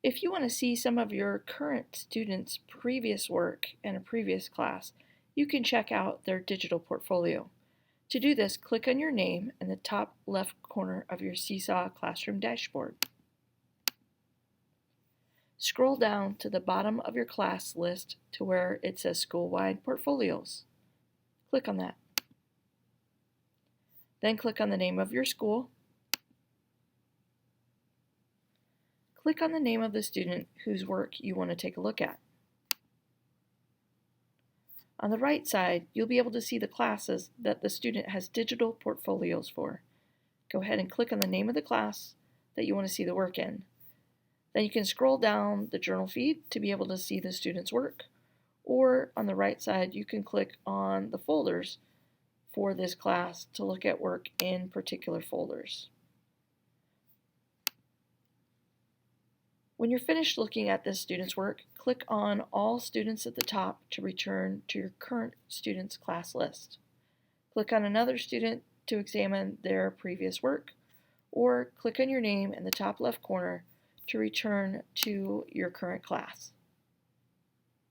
If you want to see some of your current students' previous work in a previous class, you can check out their digital portfolio. To do this, click on your name in the top left corner of your Seesaw classroom dashboard. Scroll down to the bottom of your class list to where it says Schoolwide Portfolios. Click on that. Then click on the name of your school. Click on the name of the student whose work you want to take a look at. On the right side, you'll be able to see the classes that the student has digital portfolios for. Go ahead and click on the name of the class that you want to see the work in. Then you can scroll down the journal feed to be able to see the student's work, or on the right side, you can click on the folders for this class to look at work in particular folders. When you're finished looking at this student's work, click on All Students at the top to return to your current student's class list. Click on another student to examine their previous work, or click on your name in the top left corner to return to your current class.